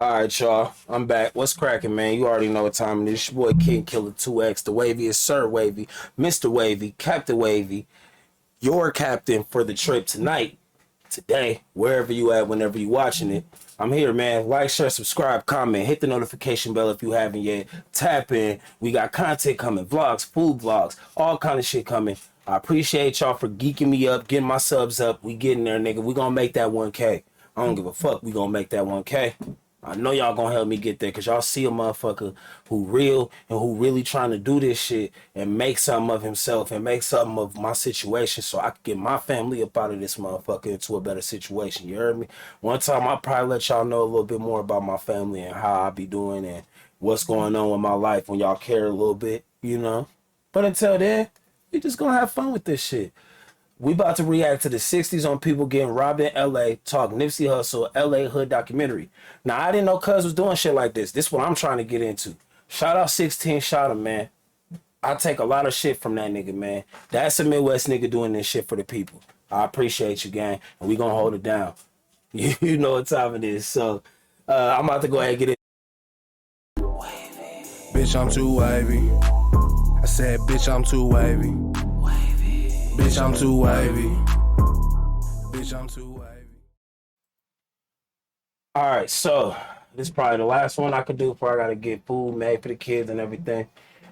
All right, y'all. I'm back. What's cracking, man? You already know what time it is. Your boy King Killer 2X, the Wavy is Sir Wavy, Mr. Wavy, Captain Wavy, your captain for the trip tonight, today, wherever you at, whenever you watching it. I'm here, man. Like, share, subscribe, comment, hit the notification bell if you haven't yet. Tap in. We got content coming, vlogs, food vlogs, all kind of shit coming. I appreciate y'all for geeking me up, getting my subs up. We getting there, nigga. We gonna make that 1K. I don't give a fuck. We gonna make that 1K. I know y'all gonna help me get there because y'all see a motherfucker who real and who really trying to do this shit and make something of himself and make something of my situation so I can get my family up out of this motherfucker into a better situation. You heard me? One time I'll probably let y'all know a little bit more about my family and how I be doing and what's going on with my life when y'all care a little bit, you know? But until then, we just gonna have fun with this shit. We about to react to the 60s on people getting robbed in LA, talk Nipsey Hussle, LA Hood documentary. Now, I didn't know Cuz was doing shit like this. This is what I'm trying to get into. Shout out 16ShotEm, man. I take a lot of shit from that nigga, man. That's a Midwest nigga doing this shit for the people. I appreciate you, gang. And we gonna hold it down. You know what time it is. So, I'm about to go ahead and get it. Bitch, I'm too wavy. I said, bitch, I'm too wavy. Bitch, I'm too wavy. Bitch, I'm too wavy. All right, so this is probably the last one I could do before I gotta get food made for the kids and everything.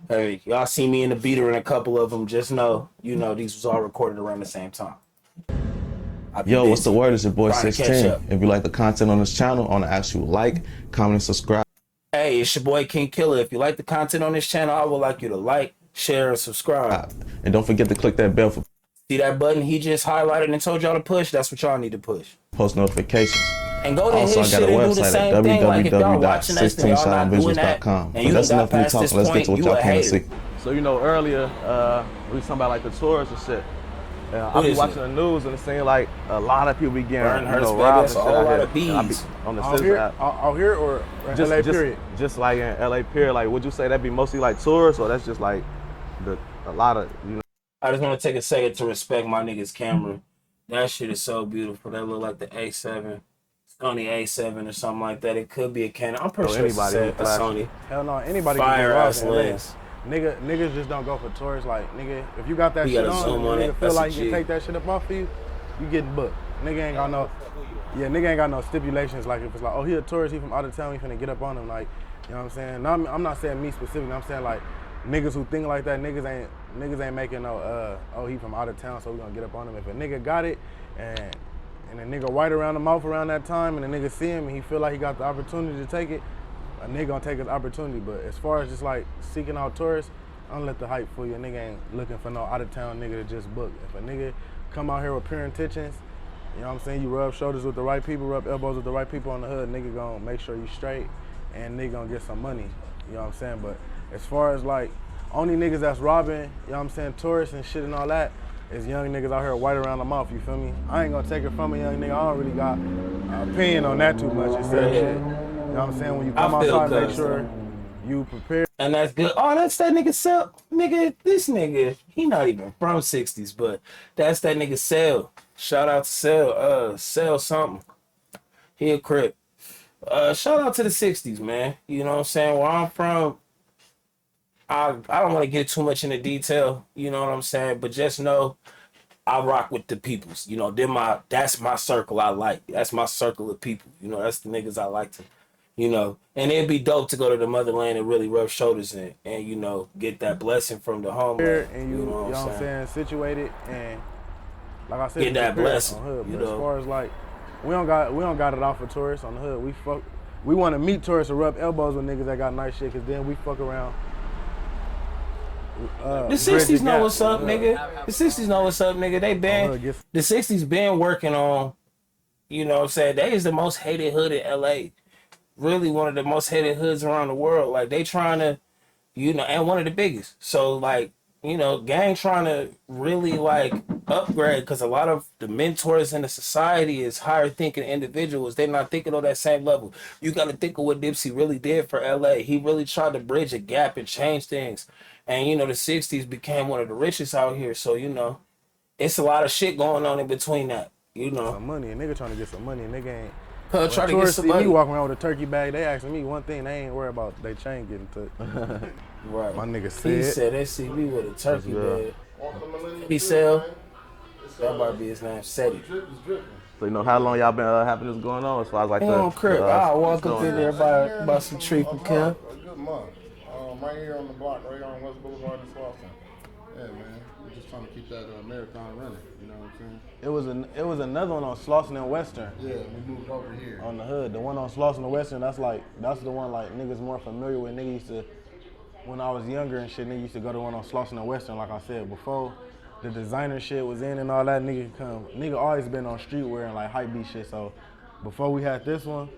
Hey, y'all see me in the beater and a couple of them. Just know, these was all recorded around the same time. Yo, what's the word? It's your boy Trying to catch 16. up. If you like the content on this channel, I want to ask you to like, comment, and subscribe. Hey, it's your boy King Killer. If you like the content on this channel, I would like you to like, share, and subscribe. And don't forget to click that bell for See that button he just highlighted and told y'all to push? That's what y'all need to push. post notifications. And go to Also, his I got shit a and do the website same at thing. Like if y'all watching us and y'all not doing that, www.systemshotevisuals.com. and you That's done enough got me past talking. this Let's get point, to what you y'all a came to hater. see. So earlier we was talking about like the tourists and shit. I What be is watching it? the news and it seems like a lot of people be getting Burnhurst, baby, robbed that's and a shit whole out lot here. of bees. On the Out Citizen here, app. out here or LA period? Just like in LA period. Like, would you say that be mostly like tourists or that's just like a lot of I just want to take a second to respect my nigga's camera. That shit is so beautiful. That look like the A7, Sony A7 or something like that. It could be a Canon. I'm pretty sure it's anybody a who flashes. Sony. Hell no, anybody Fire can get ass robbed in LA. lens. Niggas just don't go for tourists. Like, nigga, if you got that You shit gotta on zoom and on the it. nigga feel That's a like you G. can take that shit up off of you, you getting booked. Nigga ain't got no, nigga ain't got no stipulations. Like, if it's like, oh, he a tourist, he from out of town, we finna get up on him. Like, you know what I'm saying? No, I'm not saying me specifically. I'm saying like, niggas who think like that, niggas ain't making no, oh, he from out of town, so we gonna get up on him. If a nigga got it and a nigga white around the mouth around that time and a nigga see him and he feel like he got the opportunity to take it, a nigga gonna take his opportunity. But as far as just like seeking out tourists, don't let the hype fool you. A nigga ain't looking for no out of town nigga to just book. If a nigga come out here with pure intentions, you know what I'm saying, you rub shoulders with the right people, rub elbows with the right people on the hood, nigga gonna make sure you straight and nigga gonna get some money, you know what I'm saying? But as far as like, only niggas that's robbing, you know what I'm saying, tourists and shit and all that, is young niggas out here white around the mouth, you feel me? I ain't gonna take it from a young nigga, I don't really got an opinion on that too much, except shit. You know what I'm saying, when you come I feel outside, make cuz, sure you prepare. And that's good. Oh, that's that nigga Sell. Nigga, this nigga, he not even from 60s, but that's that nigga Sell. Shout out to Sell. Sell something. He a crip. Shout out to the 60s, man. You know what I'm saying? Where I'm from, I don't want to get too much into detail, you know what I'm saying? But just know I rock with the peoples. You know, that's my circle I like. That's my circle of people. You know, that's the niggas I like to, and it'd be dope to go to the motherland and really rub shoulders and get that blessing from the homeland. And you know what I'm saying, situated and like I said, Get that blessing, on hood. you But know. as far as like, we don't got it off for tourists on the hood. We want to meet tourists and rub elbows with niggas that got nice shit, cause then we fuck around. The 60s know what's up, nigga. The 60s know what's up, nigga. The 60s been working on, you know what I'm saying? They is the most hated hood in LA. Really one of the most hated hoods around the world. Like they trying to, and one of the biggest. So like, gang trying to really like upgrade because a lot of the mentors in the society is higher thinking individuals. They're not thinking on that same level. You got to think of what Nipsey really did for LA. He really tried to bridge a gap and change things. And the 60s became one of the richest out here. So, it's a lot of shit going on in between that, Some money, a nigga trying to get some money, a nigga ain't. Cuz try to get Tourists see me somebody. walking around with a turkey bag, they asking me one thing, they ain't worried about their chain getting took. Right. My nigga He said. said they see me with a turkey bag. Walking the millennium He too, sell. man. It's, That might be his name. Seti. drip is dripping. So you know how long y'all been having this going on as far as like He the on crib. I'll walk up in there buy some tree for Kim. A good month. Right here on the block, right on West Boulevard in Slauson. Yeah, man. We're just trying to keep that marathon running. You know what I'm saying? It was another one on Slauson and Western. Yeah, we moved over here. On the hood. The one on Slauson and Western, that's the one like niggas more familiar with. Niggas used to, when I was younger and shit, niggas used to go to the one on Slauson and Western, like I said before. The designer shit was in and all that, nigga always been on streetwear and like hype beat shit. So before we had this one,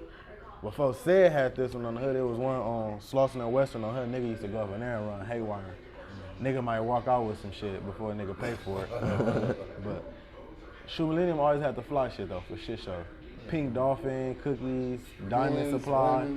before Said had this one on the hood, it was one on Slauson and Western on hood. Nigga used to go up in there and run haywire. Nigga might walk out with some shit before a nigga pay for it. But Shoe Millennium always had the fly shit though, for shit show. Pink Dolphin, cookies, Diamond Supply,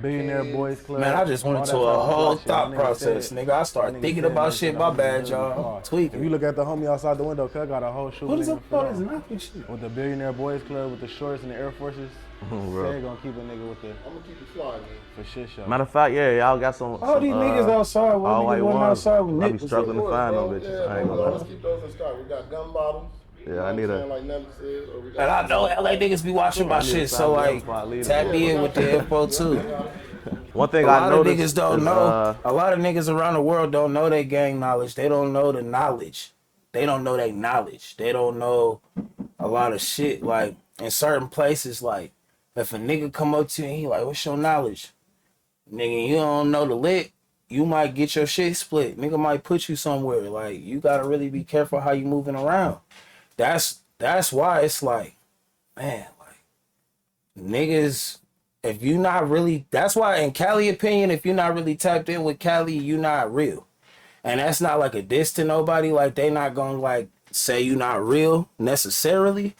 Billionaire Boys Club. Man, I just went into a whole thought process, nigga. I started thinking about shit. My bad, y'all. If Tweaking. you look at the homie outside the window, cuz got a whole shoe. What is Millennium up about for his y'all. Nike shit? With the Billionaire Boys Club, with the shorts and the Air Forces. bro. They gonna keep a nigga with the I'm gonna keep it fly, man. for shit show. Matter of fact, yeah, y'all got some. All these niggas outside. What all niggas white went ones. outside with I be Nick? struggling to find them Bro, bitches. I ain't gonna let's lie. keep those in stock. We got gun bottoms. You Yeah, know I what need I'm a. saying, like Nipsey said, or we got And I know LA niggas be watching my need shit, a so side like, before I leave tap them. me in with the info too. One thing A I lot of noticed niggas don't is, know. A lot of niggas around the world don't know their gang knowledge. They don't know the knowledge. They don't know their knowledge. They don't know a lot of shit. Like in certain places, like if a nigga come up to you and he like, "What's your knowledge?" Nigga, you don't know the lick. You might get your shit split. Nigga might put you somewhere. Like you gotta really be careful how you moving around. That's why it's like, man, like niggas. If you not really, that's why in Cali opinion, if you're not really tapped in with Cali, you not real. And that's not like a diss to nobody. Like they not gonna like say you not real necessarily.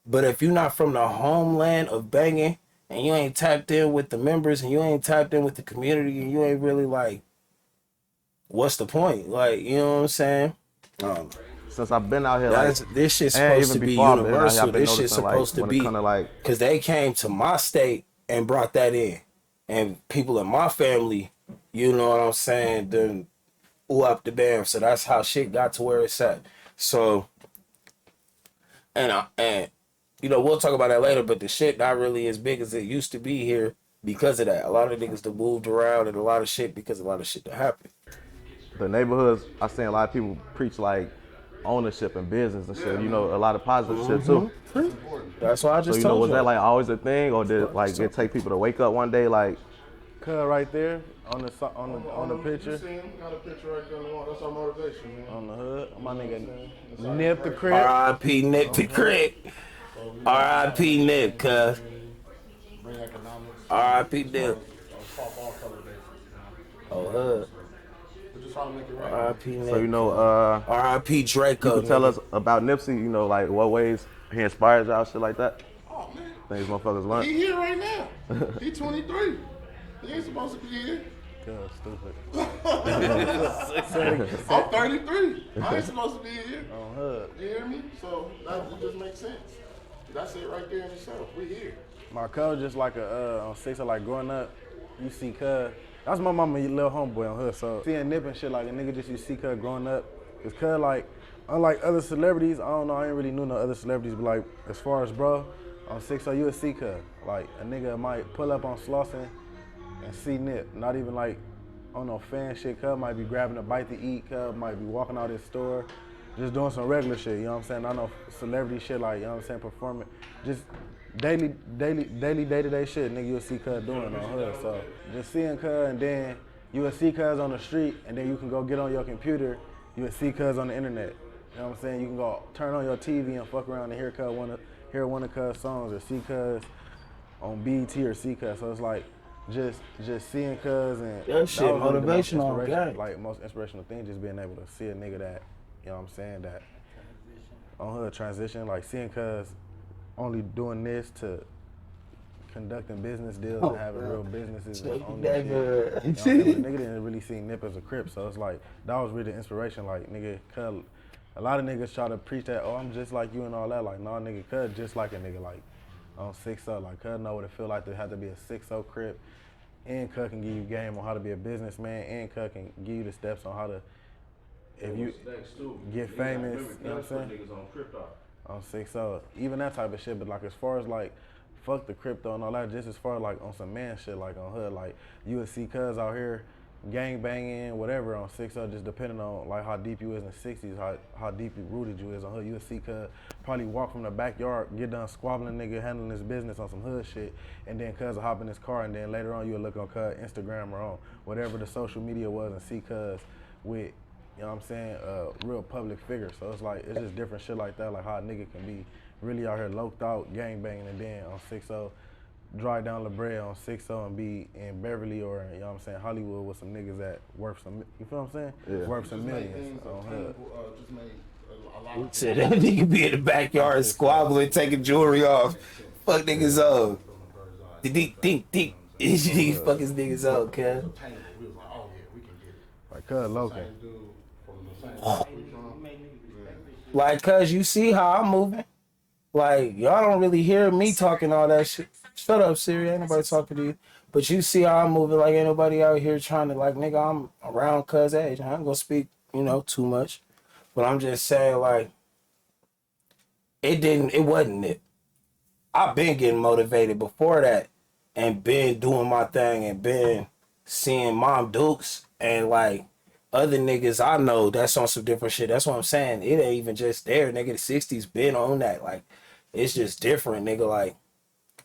But if you're not from the homeland of banging and you ain't tapped in with the members and you ain't tapped in with the community and you ain't really like, what's the point? Like, you know what I'm saying? since I've been out here, like, This shit's and supposed to even be before I've been out here, universal. I've been This shit's noticing, like, supposed to when it be, kinda, like, because they came to my state and brought that in. And people in my family, you know what I'm saying, then up the bam. So that's how shit got to where it's at. So, and you know, we'll talk about that later, but the shit not really as big as it used to be here because of that. A lot of niggas that moved around and a lot of shit because of a lot of shit that happened. the neighborhoods, I seen a lot of people preach like ownership and business and shit. You know, a lot of positive shit too. That's why I So just you know, told was you. that like always a thing, or did like it take people to wake up one day like? Cuz right there on the picture, You see him? Got a picture right there on the wall. That's our motivation, man. on the hood, my nigga Nip the crib. R.I.P. Nip the Crit. R.I.P. Nip, cuz. Bring economics. R.I.P. Nip. Pop all color bases. Oh, hood. We're just trying to make it right. R.I.P. Nip. So you know, R.I.P. Draco. you can tell us about Nipsey. You know, like what ways he inspires y'all, shit like that. Oh, man. Things motherfuckers learn. He here right now. He 23. He ain't supposed to be here. Cuz stupid. I'm 33. I ain't supposed to be here. On hood. You hear me? So that just makes sense. That's it right there in itself. We here. My cuz just like on 6 or like growing up, you see cuz. That's my mama little homeboy on hood. So seeing Nip and shit like a nigga just you see cuz growing up. Cause cuz like, unlike other celebrities, I don't know, I ain't really knew no other celebrities, but like as far as bro, on 6 you would see cuz. Like a nigga might pull up on Slauson and see Nip. Not even like on no fan shit. Cuz might be grabbing a bite to eat. Cuz might be walking out his store, just doing some regular shit. You know what I'm saying? I know celebrity shit like, you know what I'm saying, performing, just daily day-to-day shit. Nigga, you'll see Cuz doing on hood. So just seeing Cuz, and then you will see Cuz on the street, and then you can go get on your computer. You will see Cuz on the internet. You know what I'm saying? You can go turn on your TV and fuck around and hear one of Cuz songs, or see Cuz on BET, or see Cuz. So it's like just seeing Cuz, and That shit was really the most motivational, inspirational- gang. like most inspirational thing, just being able to see a nigga that, you know what I'm saying, that on hood transition, like seeing Cuz only doing this to conducting business deals and having real businesses and owning shit. You know what I'm saying? Like, nigga didn't really see Nip as a Crip, so it's like that was really the inspiration. Like nigga, Cuz, a lot of niggas try to preach that, oh, I'm just like you and all that. Like, no, nigga, Cuz just like a nigga. Like, on 6-0. Like, cuz know what it feel like to have to be a 6-0 crip, and cuz can give you game on how to be a businessman, and cuz can give you the steps on how to, if you get famous, you know what I'm saying? On 6-0, even that type of shit. But like, as far as like, fuck the crypto and all that, just as far as like on some man shit, like on hood, like you would see cuz out here gang banging, whatever on 6-0, just depending on like how deep you is in the 60s, how deeply rooted you is on hood. You would see cuz probably walk from the backyard, get done squabbling nigga, handling his business on some hood shit, and then cuz will hop in his car, and then later on you would look on cuz Instagram or on whatever the social media was and see cuz with, you know what I'm saying, real public figure. So it's like, it's just different shit like that, like how a nigga can be really out here loped out, gang banging, and then on 6-0, drive down La Brea on 6-0 and be in Beverly or, you know what I'm saying, Hollywood with some niggas that worth some, you feel what I'm saying? Yeah. Worth some millions on hood. Just made a lot of Said that nigga be in the backyard squabbling, taking jewelry off. Fuck niggas up. Think. He fuck his niggas up, cuz. we was like, oh yeah, we can get it. Like cuz Logan. Same dude from the same place we from. Like, cuz you see how I'm moving? Like, y'all don't really hear me talking all that shit. Shut up, Siri. Ain't nobody talking to you. But you see how I'm moving. Like, ain't nobody out here trying to, like, nigga, I'm around cuz age. I ain't gonna speak, you know, too much. But I'm just saying, like, it wasn't it. I've been getting motivated before that and been doing my thing and been seeing Mom Dukes and, like, other niggas I know that's on some different shit. That's what I'm saying. It ain't even just there, nigga. The 60s been on that. Like, it's just different, nigga. Like,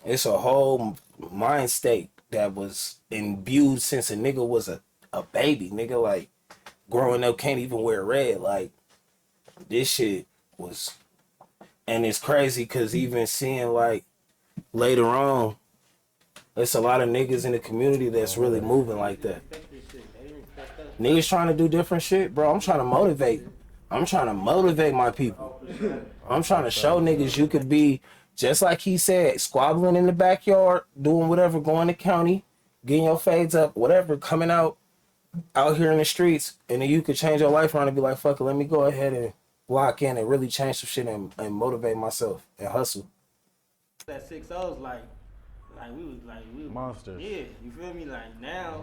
it's a whole mind state that was imbued since a nigga was a baby, nigga. Like, growing up can't even wear red. Like, this shit was... And it's crazy because even seeing, like, later on, there's a lot of niggas in the community that's really moving like that. Niggas trying to do different shit, bro. I'm trying to motivate. I'm trying to motivate my people. I'm trying to show niggas you could be, just like he said, squabbling in the backyard, doing whatever, going to county, getting your fades up, whatever, coming out here in the streets, and then you could change your life around and be like, fuck it, let me go ahead and lock in and really change some shit and motivate myself and hustle. That 6-0's like we was Monsters. Yeah, you feel me? Like now,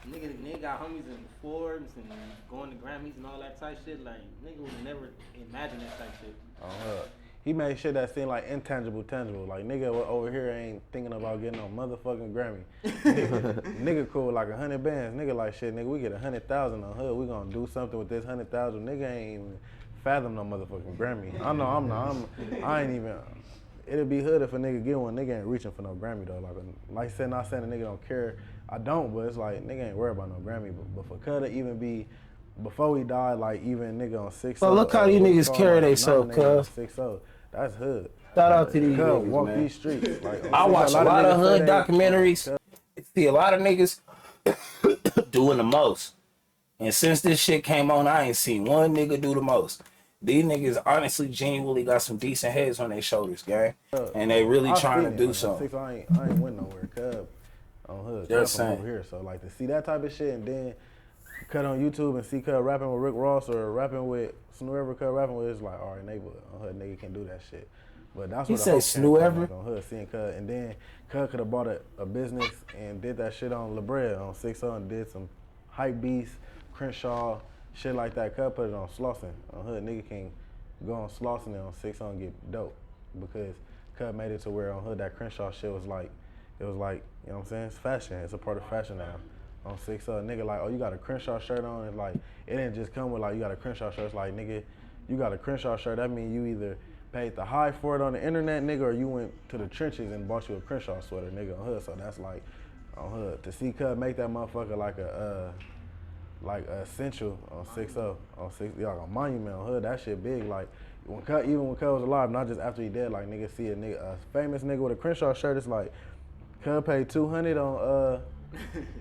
nigga got homies in Forbes and going to Grammys and all that type shit. Like nigga would never imagine that type shit. He made shit that seemed like intangible, tangible. Like nigga over here ain't thinking about getting no motherfucking Grammy. nigga cool like 100 bands. Nigga like shit. Nigga, we get 100,000 on hood. We gonna do something with this 100,000. Nigga ain't even fathom no motherfucking Grammy. I know I ain't even. It'll be hood if a nigga get one. Nigga ain't reaching for no Grammy though. Like I said, not saying a nigga don't care. I don't, but it's like nigga ain't worried about no Grammy. But for Cud to even be before he died, like even nigga on 6-0. But look how these niggas carry themselves, cuz. 6-0. That's hood. Shout out to these Cuz niggas, walk man. these streets. Like, I watch a lot of hood niggas say documentaries. See a lot of niggas doing the most. And since this shit came on, I ain't seen one nigga do the most. These niggas honestly, genuinely got some decent heads on their shoulders, gang. And they really trying to do something. I ain't went nowhere, Cub on hood. Just Cub from saying. over here. So like to see that type of shit and then cut on YouTube and see Cub rapping with Rick Ross or rapping with Snooever Cub rapping with, it's like, all right, neighbor, on hood nigga can do that shit. But that's He what said Snooever? on hood, seeing Cub. And then Cub could have bought a business and did that shit on La Brea on 6-0 and did some hype beats, Crenshaw, shit like that. Cub put it on Slauson. On hood, nigga can go on Slauson and on 6-0 and get dope because Cub made it to where on hood that Crenshaw shit was like, it was like, you know what I'm saying? It's fashion. It's a part of fashion now. On 6-0, nigga like, oh, you got a Crenshaw shirt on? It's like, it didn't just come with like, you got a Crenshaw shirt. It's like, nigga, you got a Crenshaw shirt. That means you either paid the high for it on the internet, nigga, or you went to the trenches and bought you a Crenshaw sweater, nigga, on hood. So that's like, on hood. To see Cub make that motherfucker like a essential on 6-0, on 6, like a monument on hood, that shit big. Like when Cub, even when Cub was alive, not just after he dead, like nigga see a famous nigga with a Crenshaw shirt, it's like Cub paid $200 on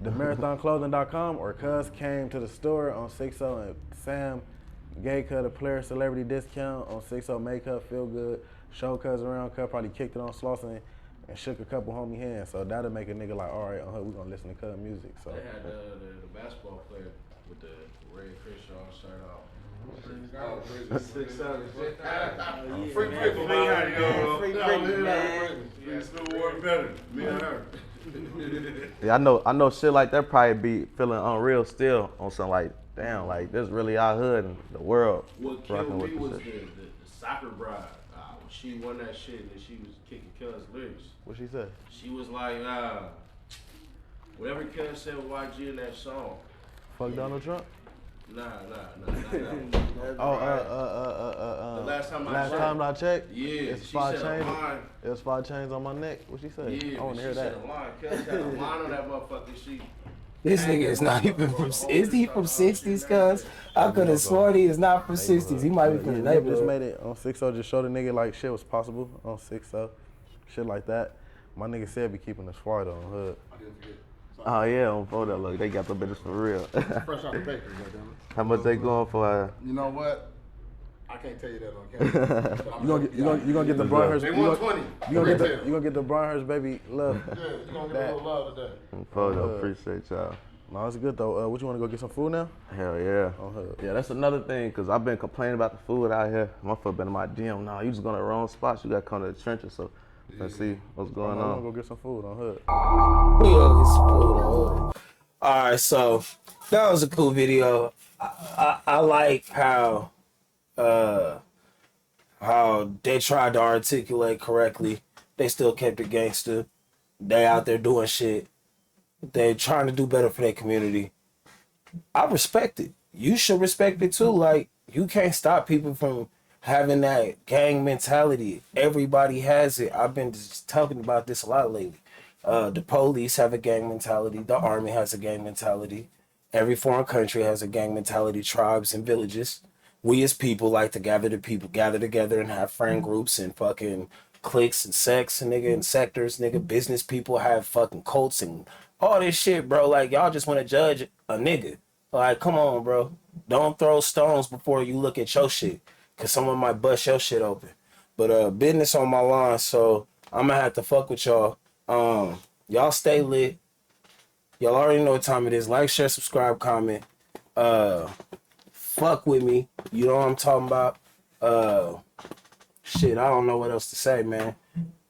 the marathonclothing.com, or Cuz came to the store on 6-0 and Sam gave Cuz a player celebrity discount on 6-0, made Cuz feel good, showed Cuz around. Cuz probably kicked it on Slauson and shook a couple homie hands. So that'll make a nigga like, all right, on hood, we gonna listen to Cuz music. So they had the basketball player with the red Crenshaw shirt out. Free Brittany, man. Free Brittany, man. Still work better. Me and her. Yeah, I know shit like that probably be feeling unreal still on something like, damn, like this really our hood and the world. What killed me was the soccer bride. When she won that shit and she was kicking Cuz lyrics. What she said? She was like, whatever Cuz said with YG in that song. Fuck Donald Trump? Nah, not that one. The last time I checked. Yeah, it's she five said chains. a line. It's 5 chains on my neck. What she said? Yeah, I want to hear she that. said a line. Cuz had a line on that motherfucker. This nigga is not even from. Is he from 60's? Cuz I could have sworn he is not from 60's. He might be from the Just neighborhood. made it on 6-0, just show the nigga like shit was possible on 6-0. Shit like that. My nigga said be keeping us far though on hood. I didn't forget. Oh yeah, on photo look, they got the bitches for real. Fresh out the bakery, goddammit. How much they going for? You know what? I can't tell you that on camera. You gonna get the Brianhurst. They 120. You gonna get the Brianhurst baby love. Yeah, you gonna get a little love today. Photo, appreciate y'all. No, it's good though. What you wanna go get some food now? Hell yeah. On hood. Yeah, that's another thing, cause I've been complaining about the food out here. My foot been in my DM. Nah, you just going to the wrong spots. You gotta come to the trenches. So let's see what's going I'm gonna on. go get some food on hood. We gonna get some food on hood. All right, so that was a cool video. I like how they tried to articulate correctly. They still kept it gangster. They out there doing shit. They trying to do better for their community. I respect it. You should respect it too. Like, you can't stop people from having that gang mentality. Everybody has it. I've been just talking about this a lot lately. The police have a gang mentality. The army has a gang mentality. Every foreign country has a gang mentality. Tribes and villages. We as people like to gather together and have friend groups and fucking cliques and sects and nigga and sectors. Nigga, business people have fucking cults and all this shit, bro. Like, y'all just want to judge a nigga. Like, come on, bro. Don't throw stones before you look at your shit, cause someone might bust your shit open. But business on my line, so I'm gonna have to fuck with y'all. Y'all stay lit. Y'all already know what time it is. Like, share, subscribe, comment. Fuck with me. You know what I'm talking about. Shit, I don't know what else to say, man.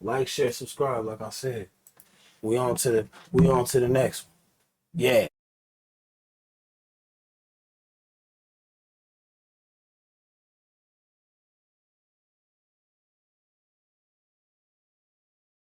Like, share, subscribe, like I said. We on to the next one. Yeah.